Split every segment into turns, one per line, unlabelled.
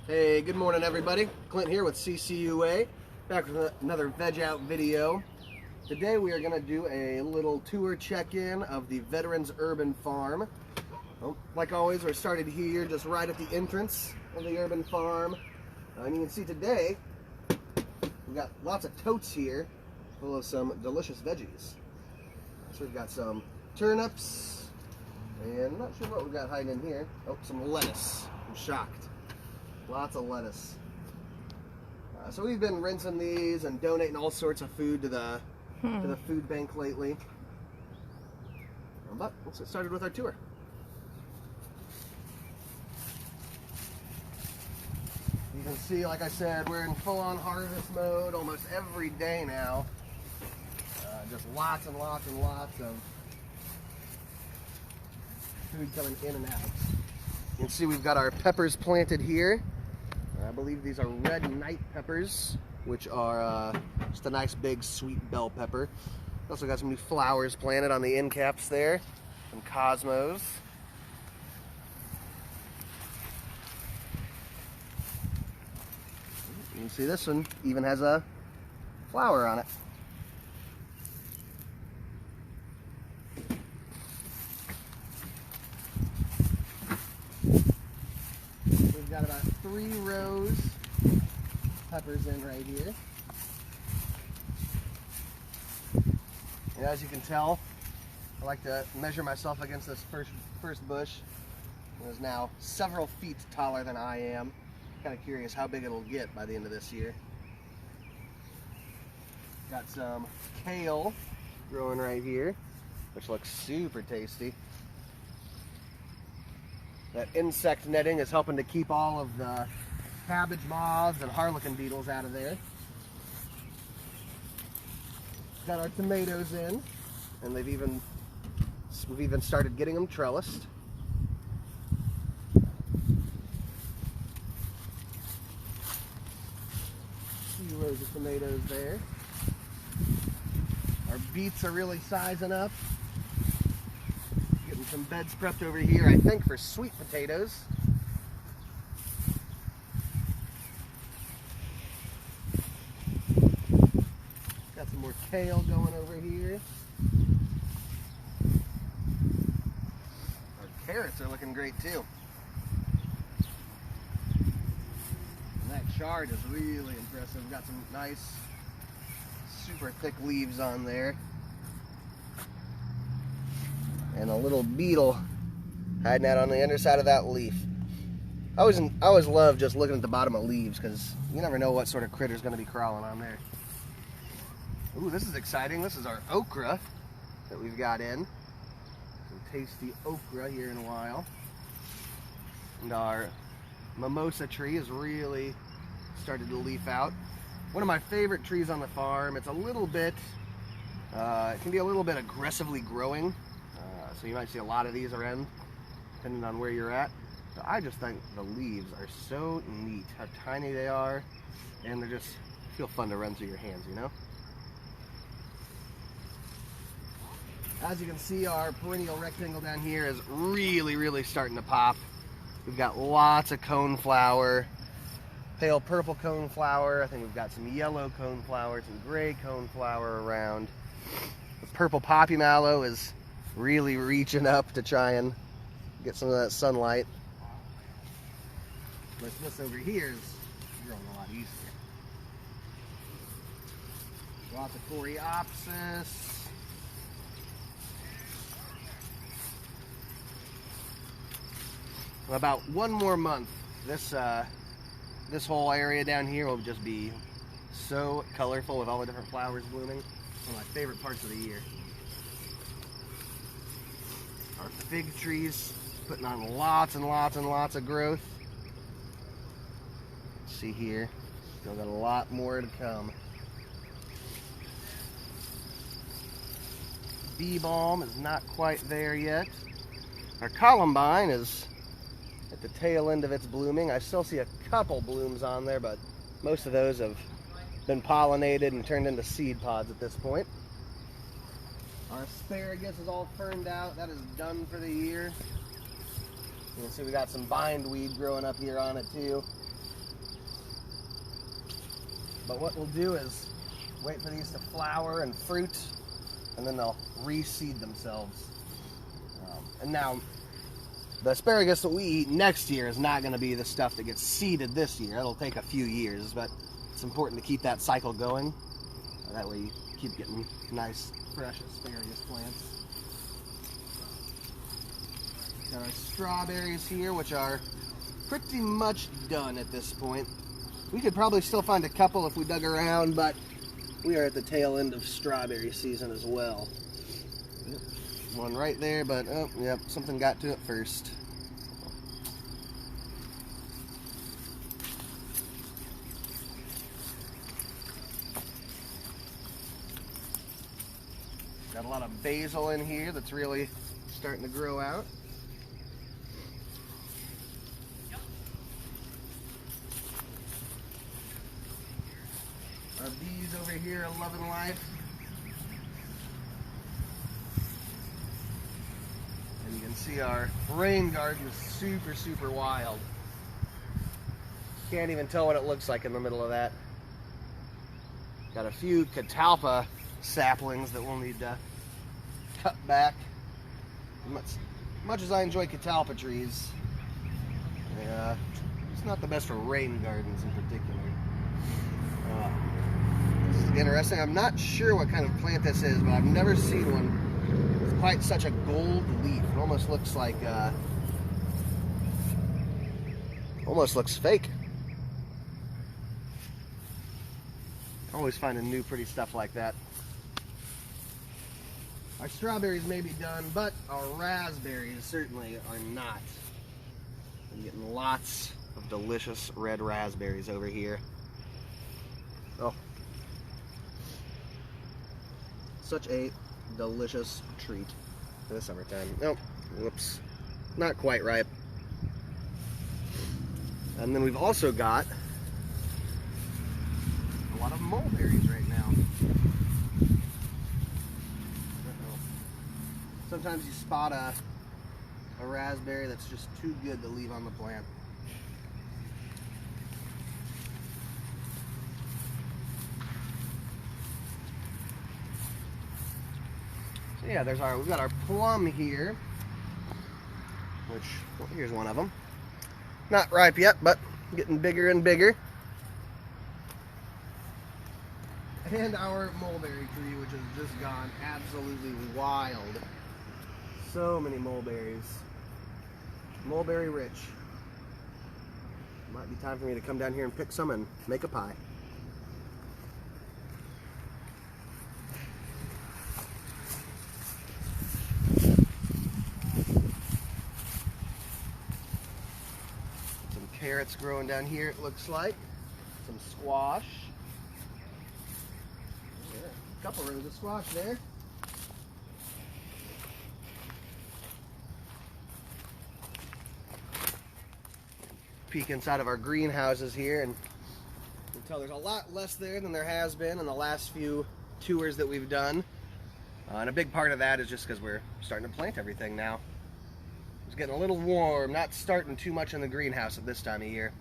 Hey, good morning everybody. Clint here with CCUA, back with another Veg Out video. Today we are going to do a little tour check-in of the Veterans Urban Farm. Well, like always, we're started here just right at the entrance of the urban farm. And you can see today, we've got lots of totes here full of some delicious veggies. So we've got some turnips, and I'm not sure what we've got hiding in here. Oh, some lettuce. I'm shocked. Lots of lettuce. So we've been rinsing these and donating all sorts of food to the food bank lately. But let's get started with our tour. You can see, like I said, we're in full-on harvest mode almost every day now. Just lots and lots and lots of food coming in and out. You can see we've got our peppers planted here. I believe these are red night peppers, which are just a nice big sweet bell pepper. Also got some new flowers planted on the end caps there, some cosmos. You can see this one even has a flower on it. We've got about 3 rows of peppers in right here. And as you can tell, I like to measure myself against this first bush. It is now several feet taller than I am. Kind of curious how big it'll get by the end of this year. Got some kale growing right here, which looks super tasty. That insect netting is helping to keep all of the cabbage moths and harlequin beetles out of there. Got our tomatoes in, and we've even started getting them trellised. A few rows of tomatoes there. Our beets are really sizing up. Getting some beds prepped over here, I think, for sweet potatoes. Got some more kale going over here. Our carrots are looking great too. And that chard is really impressive. We've got some nice, super thick leaves on there. And a little beetle hiding out on the underside of that leaf. I always love just looking at the bottom of leaves because you never know what sort of critter's going to be crawling on there. Ooh, this is exciting. This is our okra that we've got in. Some tasty okra here in a while. And our mimosa tree has really started to leaf out. One of my favorite trees on the farm. It's a little bit, it can be a little bit aggressively growing. So you might see a lot of these around, depending on where you're at. So I just think the leaves are so neat, how tiny they are, and they just feel fun to run through your hands, you know? As you can see, our perennial rectangle down here is really, really starting to pop. We've got lots of coneflower, pale purple coneflower. I think we've got some yellow coneflower, some gray coneflower around. The purple poppy mallow is really reaching up to try and get some of that sunlight. But this over here is growing a lot easier. Lots of coreopsis. In about 1 more month, this whole area down here will just be so colorful with all the different flowers blooming. One of my favorite parts of the year. Our fig trees putting on lots and lots and lots of growth. Let's see here, still got a lot more to come. Bee balm is not quite there yet. Our columbine is at the tail end of its blooming. I still see a couple blooms on there, but most of those have been pollinated and turned into seed pods at this point. Our asparagus is all ferned out. That is done for the year. You can see we got some bindweed growing up here on it too. But what we'll do is wait for these to flower and fruit, and then they'll reseed themselves. And now, the asparagus that we eat next year is not going to be the stuff that gets seeded this year. It'll take a few years, but it's important to keep that cycle going. That way you keep getting nice, fresh asparagus plants. Got our strawberries here, which are pretty much done at this point. We could probably still find a couple if we dug around, but we are at the tail end of strawberry season as well. Yep. One right there, but oh, yep, something got to it first. Got a lot of basil in here that's really starting to grow out. Our bees over here are loving life. And you can see our rain garden is super, super wild. Can't even tell what it looks like in the middle of that. Got a few Catalpa saplings that we'll need to cut back. Much as I enjoy Catalpa trees, it's not the best for rain gardens in particular. This is interesting. I'm not sure what kind of plant this is, but I've never seen one with quite such a gold leaf. It almost looks like, almost looks fake. Always finding new pretty stuff like that. Our strawberries may be done, but our raspberries certainly are not. I'm getting lots of delicious red raspberries over here. Oh, such a delicious treat for the summertime. Oh, whoops, not quite ripe. And then we've also got a lot of mulberries right now. Sometimes you spot a raspberry that's just too good to leave on the plant. So yeah, we've got our plum here, which, well, here's one of them. Not ripe yet, but getting bigger and bigger. And our mulberry tree, which has just gone absolutely wild. So many mulberries. Mulberry rich. Might be time for me to come down here and pick some and make a pie. Some carrots growing down here, it looks like. Some squash. Yeah, a couple rows of squash there. Peek inside of our greenhouses here, and you can tell there's a lot less there than there has been in the last few tours that we've done. And a big part of that is just because we're starting to plant everything now. It's getting a little warm, not starting too much in the greenhouse at this time of year.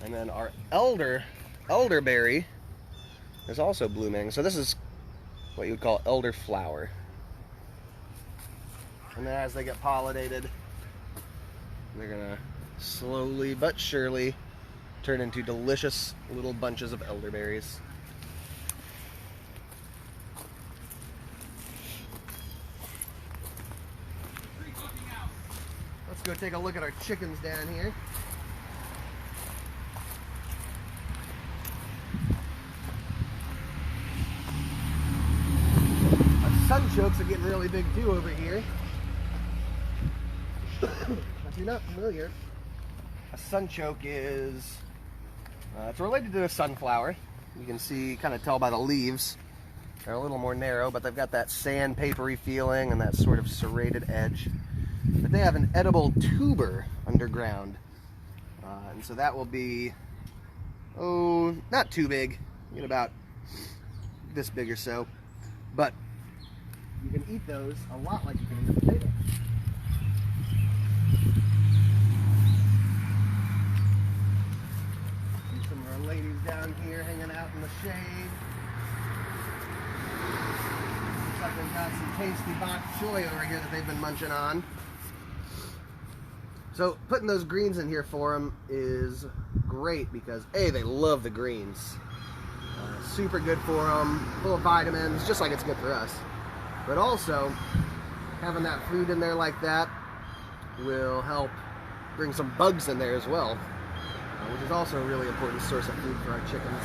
And then our elderberry is also blooming. So this is what you would call elderflower. And then as they get pollinated, they're gonna slowly but surely turn into delicious little bunches of elderberries. Let's go take a look at our chickens down here. Our sunchokes are getting really big too over here. If you're not familiar, a sunchoke is, it's related to a sunflower. You can see, kind of tell by the leaves. They're a little more narrow, but they've got that sandpapery feeling and that sort of serrated edge. But they have an edible tuber underground. And so that will be, oh, not too big. You get about this big or so. But you can eat those a lot like you can eat a potato. Ladies down here here hanging out in the shade. Looks like they've got some tasty bok choy over here that they've been munching on. So putting those greens in here for them is great because A, they love the greens. Super good for them, full of vitamins, just like it's good for us. But also, having that food in there like that will help bring some bugs in there as well, which is also a really important source of food for our chickens.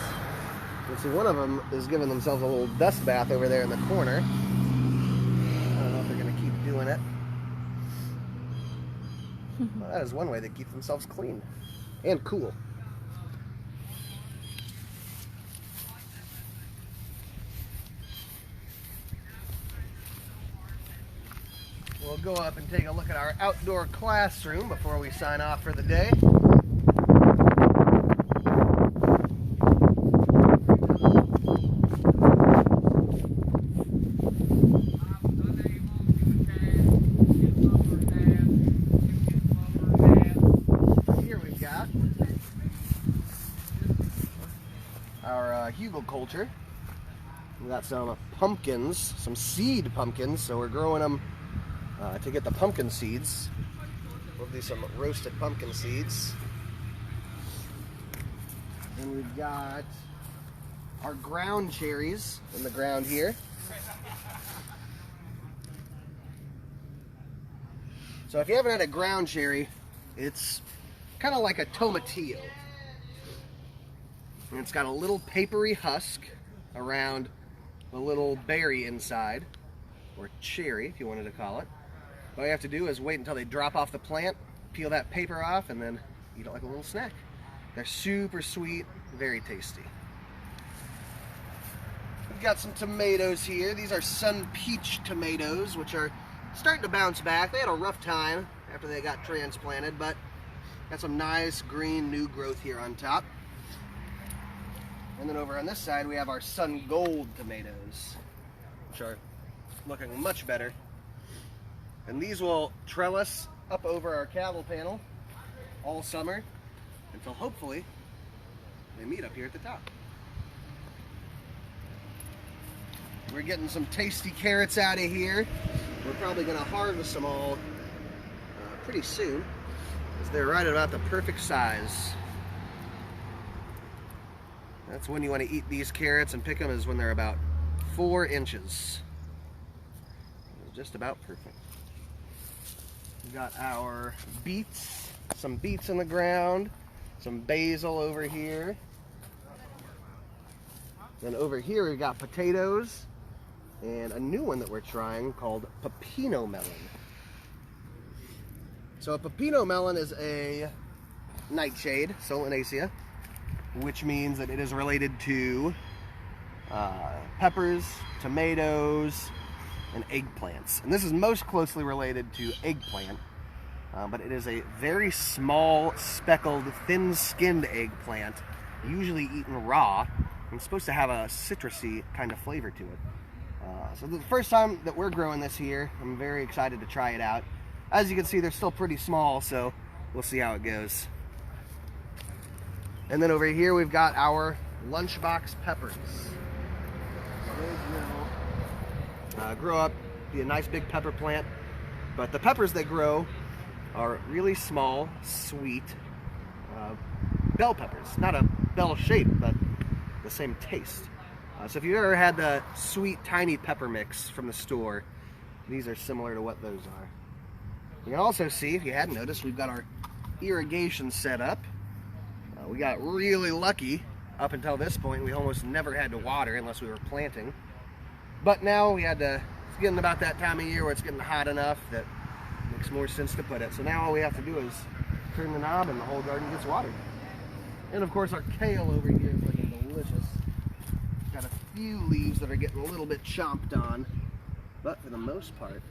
You see, one of them is giving themselves a little dust bath over there in the corner. I don't know if they're going to keep doing it. Well, that is one way they keep themselves clean and cool. We'll go up and take a look at our outdoor classroom before we sign off for the day. Here we've got our hugelkultur. We got some pumpkins, some seed pumpkins, so we're growing them to get the pumpkin seeds. We'll do some roasted pumpkin seeds. And we've got our ground cherries in the ground here. So if you haven't had a ground cherry, it's kind of like a tomatillo. And it's got a little papery husk around the little berry inside, or cherry if you wanted to call it. All you have to do is wait until they drop off the plant, peel that paper off, and then eat it like a little snack. They're super sweet, very tasty. We've got some tomatoes here. These are sun peach tomatoes, which are starting to bounce back. They had a rough time after they got transplanted, but got some nice green new growth here on top. And then over on this side, we have our sun gold tomatoes, which are looking much better. And these will trellis up over our cattle panel all summer until hopefully they meet up here at the top. We're getting some tasty carrots out of here. We're probably going to harvest them all pretty soon, because they're right about the perfect size. That's when you want to eat these carrots and pick them, is when they're about 4 inches. Just about perfect. We've got our beets, some beets in the ground, some basil over here. Then over here we've got potatoes and a new one that we're trying called pepino melon. So a pepino melon is a nightshade, Solanaceae, which means that it is related to peppers, tomatoes, and eggplants. And this is most closely related to eggplant, but it is a very small, speckled, thin-skinned eggplant, usually eaten raw, and it's supposed to have a citrusy kind of flavor to it. So the first time that we're growing this here, I'm very excited to try it out. As you can see, they're still pretty small, so we'll see how it goes. And then over here we've got our lunchbox peppers. Grow up, be a nice big pepper plant, but the peppers they grow are really small, sweet bell peppers. Not a bell shape, but the same taste. So if you've ever had the sweet tiny pepper mix from the store, these are similar to what those are. You can also see, if you hadn't noticed, we've got our irrigation set up. We got really lucky up until this point. We almost never had to water unless we were planting. But now we had to, it's getting about that time of year where it's getting hot enough that it makes more sense to put it. So now all we have to do is turn the knob and the whole garden gets watered. And of course our kale over here is looking delicious. Got a few leaves that are getting a little bit chomped on, but for the most part,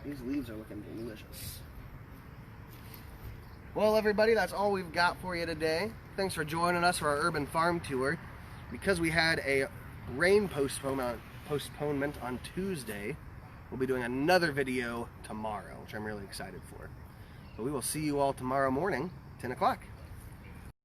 these leaves are looking delicious. Well, everybody, that's all we've got for you today. Thanks for joining us for our urban farm tour. Because we had a rain postponement on Tuesday, we'll be doing another video tomorrow, which I'm really excited for. But we will see you all tomorrow morning, 10 o'clock.